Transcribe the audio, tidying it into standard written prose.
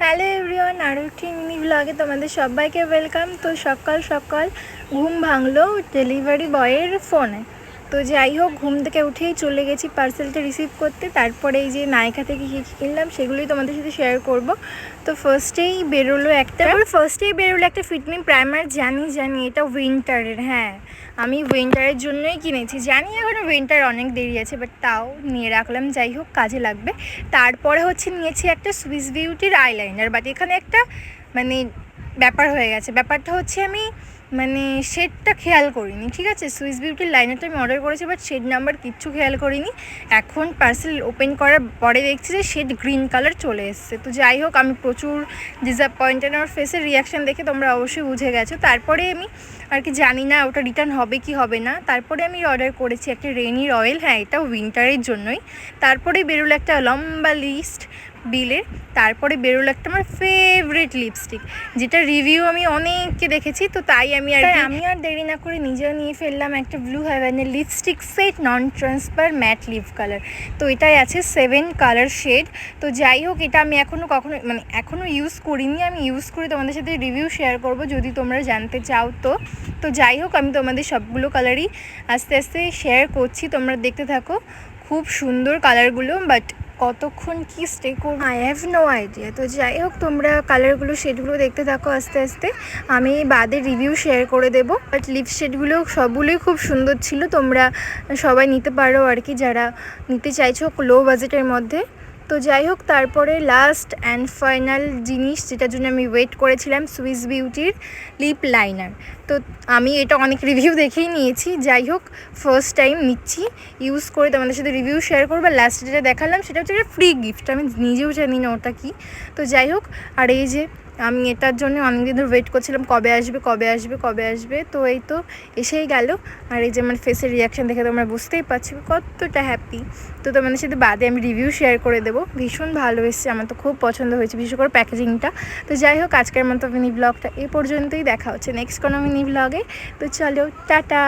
Hello everyone, আরও একটি mini ব্লগে তোমাদের সবাইকে ওয়েলকাম। তো সকাল সকাল ঘুম ভাঙলো ডেলিভারি বয়ের ফোনে। তো যাই হোক, ঘুম থেকে উঠেই চলে গেছি পার্সেলটা রিসিভ করতে। তারপরে এই যে নায়িকা থেকে কী কিনলাম সেগুলোই তোমাদের সাথে শেয়ার করব। তো ফার্স্টেই বেরোলো একটা ফিটমি প্রাইমার। জানি এটা উইন্টারের। হ্যাঁ, আমি উইন্টারের জন্যই কিনেছি। জানি এখনও উইন্টার অনেক দেরি আছে, বাট তাও নিয়ে রাখলাম। যাই হোক, কাজে লাগবে। তারপরে নিয়েছি একটা সুইস বিউটির আইলাইনার। বাট এখানে একটা ব্যাপার হয়ে গেছে। ব্যাপারটা হচ্ছে আমি শেডটা খেয়াল করিনি। ঠিক আছে, সুইস বিউটির লাইনারটা আমি অর্ডার করেছি, বাট শেড নাম্বার কিচ্ছু খেয়াল করিনি। এখন পার্সেল ওপেন করার পরে দেখছি যে শেড গ্রিন কালার চলে এসছে। তো যাই হোক, আমি প্রচুর ডিসঅ্যাপয়েন্টেড। আমার ফেসের রিয়াকশান দেখে তোমরা অবশ্যই বুঝে গেছো। তারপরে আমি জানি না ওটা রিটার্ন হবে কি হবে না। তারপরে আমি অর্ডার করেছি একটা রেনির অয়েল। হ্যাঁ, এটা উইন্টারের জন্যই। তারপরে বেরোলো একটা লম্বা লিস্ট বিলের। তারপরে বেরোলো একটা আমার ফেভারিট লিপস্টিক, যেটা রিভিউ আমি অনেককে দেখেছি। তো তাই আমি আর দেরি না করে নিজেও নিয়ে ফেললাম একটা ব্লু হেভেনের লিপস্টিক সেট, নন ট্রান্সপার ম্যাট লিপ কালার। তো এটাই আছে 7 কালার শেড। তো যাই হোক, এটা আমি এখনও ইউজ করিনি। আমি ইউজ করে তোমাদের সাথে রিভিউ শেয়ার করব যদি তোমরা জানতে চাও। তো যাই হোক, আমি তোমাদের সবগুলো কালারই আস্তে আস্তে শেয়ার করছি, তোমরা দেখতে থাকো। খুব সুন্দর কালারগুলো, বাট কতক্ষণ কি স্টে করবো আই হ্যাভ নো আইডিয়া। তো যাই হোক, তোমরা কালারগুলো শেডগুলো দেখতে থাকো আস্তে আস্তে। আমি বাদে রিভিউ শেয়ার করে দেবো। বাট লিপ শেডগুলো সবগুলোই খুব সুন্দর ছিল। তোমরা সবাই নিতে পারো যারা নিতে চাইছো লো বাজেটের মধ্যে। তো যাই হোক, তারপরে লাস্ট অ্যান্ড ফাইনাল জিনিস যেটার জন্য আমি ওয়েট করেছিলাম, সুইস বিউটির লিপ লাইনার। তো আমি এটা অনেক রিভিউ দেখেই নিয়েছি। যাই হোক, ফার্স্ট টাইম নিচ্ছি, ইউজ করে তোমাদের সাথে রিভিউ শেয়ার করবো। লাস্টে যেটা দেখালাম সেটা হচ্ছে একটা ফ্রি গিফট। আমি নিজেও জানি না ওটা কী। তো যাই হোক, আর এই যে আমি এটার জন্য অনেকদিন ধরে ওয়েট করছিলাম, কবে আসবে। তো এই তো এসেই গেল। আর এই যে আমার ফেসের রিয়াকশান দেখে তোমরা বুঝতেই পারছো কতটা হ্যাপি। তো তোমাদের সাথে বাদে আমি রিভিউ শেয়ার করে দেবো। ভীষণ ভালো এসেছে, আমার তো খুব পছন্দ হয়েছে, বিশেষ করে প্যাকেজিংটা। তো যাই হোক, আজকের মতো মিনি ব্লগটা এই পর্যন্তই। দেখা হচ্ছে নেক্সট কোনো মিনি ব্লগে। তো চলো, টাটা।